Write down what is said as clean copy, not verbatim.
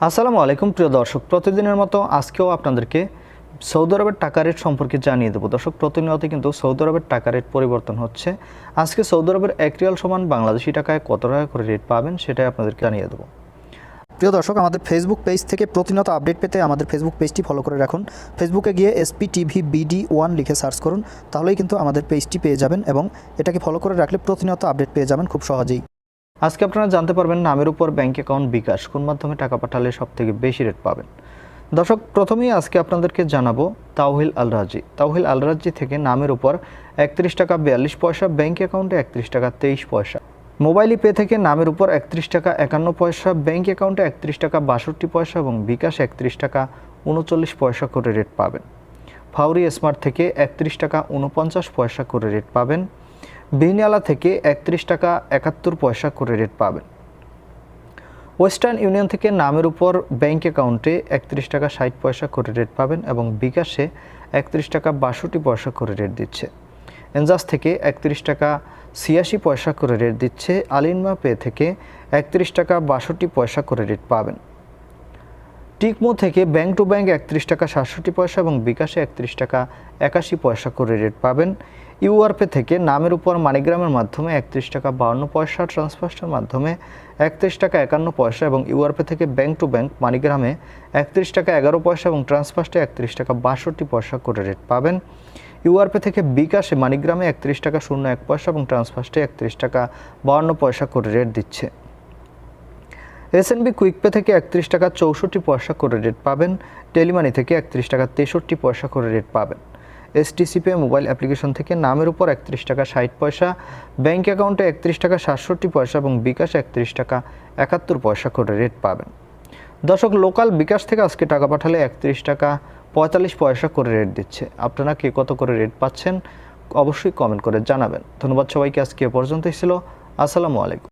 আসসালামু আলাইকুম প্রিয় দর্শক, প্রতিদিনের মতো আজকেও আপনাদেরকে সৌদি আরবের টাকা রেট সম্পর্কে জানিয়ে দেবো। দর্শক, প্রতিনিয়ত কিন্তু সৌদি আরবের টাকা রেট পরিবর্তন হচ্ছে। আজকে সৌদি আরবের 1 রিয়াল সমান বাংলাদেশি টাকায় কত টাকা করে রেট পাবেন সেটাই আপনাদেরকে জানিয়ে দেবো। প্রিয় দর্শক, আমাদের ফেসবুক পেজ থেকে প্রতিনিয়ত আপডেট পেতে আমাদের ফেসবুক পেজটি ফলো করে রাখুন। ফেসবুকে গিয়ে SPTV BD1 লিখে সার্চ করুন, তাহলেই কিন্তু আমাদের পেজটি পেয়ে যাবেন এবং এটাকে ফলো করে রাখলে প্রতিনিয়ত আপডেট পেয়ে যাবেন খুব সহজেই। আজকে আপনারা জানতে পারবেন নামের উপর ব্যাংক অ্যাকাউন্ট বিকাশ কোন মাধ্যমে টাকা পাঠালে সবথেকে বেশি রেট পাবেন। দর্শক, প্রথমেই আজকে আপনাদেরকে জানাবো তাওহিল আল রাজি। তাওহিল আল রাজি থেকে নামের উপর 31 টাকা 42 পয়সা, ব্যাংক অ্যাকাউন্টে 31 টাকা 23 পয়সা। মোবাইল পে থেকে নামের উপর 31 টাকা 51 পয়সা, ব্যাংক অ্যাকাউন্টে 31 টাকা 62 পয়সা এবং বিকাশ 31 টাকা 39 পয়সা করে রেট পাবেন। ফাউরি স্মার্ট থেকে 31 টাকা 49 পয়সা করে রেট পাবেন। বিনিয়ালা থেকে 31 টাকা 71 পয়সা করে রেট পাবেন। ওয়েস্টার্ন ইউনিয়ন থেকে নামের উপর ব্যাংক অ্যাকাউন্টে 31 টাকা 60 পয়সা করে রেট পাবেন এবং বিকাশে 31 টাকা 62 পয়সা করে রেট দিচ্ছে। এনজাস থেকে 31 টাকা 86 পয়সা করে রেট দিচ্ছে। আলিনমা পে থেকে 31 টাকা 62 পয়সা করে রেট পাবেন। টিকমো থেকে ব্যাংক টু ব্যাংক 31 টাকা 67 পয়সা এবং বিকাশে 31 টাকা 81 পয়সা করে রেট পাবেন। ইউআরপে থেকে নামের উপর মানিগ্রামের মাধ্যমে 31 টাকা 52 পয়সা, ট্রান্সফার্সের মাধ্যমে 31 টাকা 51 পয়সা এবং ইউআরপে থেকে ব্যাংক টু ব্যাংক মানিগ্রামে 31 টাকা 11 পয়সা এবং ট্রান্সফার্সে 31 টাকা 62 পয়সা করে রেট পাবেন। ইউআরপে থেকে বিকাশে মানিগ্রামে 31 টাকা 01 পয়সা এবং ট্রান্সফার্সে 31 টাকা 52 পয়সা করে রেট দিচ্ছে। এসএনবি কুইকপে থেকে 31 টাকা 64 পয়সা করে রেট পাবেন। টেলিমানি থেকে 31 টাকা 63 পয়সা করে রেট পাবেন। STC পে মোবাইল অ্যাপ্লিকেশন থেকে নামের উপর 31 টাকা 60 পয়সা, ব্যাংক অ্যাকাউন্টে 31 টাকা 67 পয়সা এবং বিকাশ 31 টাকা 71 পয়সা করে রেট পাবেন। দর্শক, লোকাল বিকাশ থেকে আজকে টাকা পাঠালে 31 টাকা 45 পয়সা করে রেট দিচ্ছে। আপনারা কে কত করে রেট পাচ্ছেন অবশ্যই কমেন্ট করে জানাবেন। ধন্যবাদ সবাইকে, আজকে এ পর্যন্তই ছিল। আসসালামু আলাইকুম।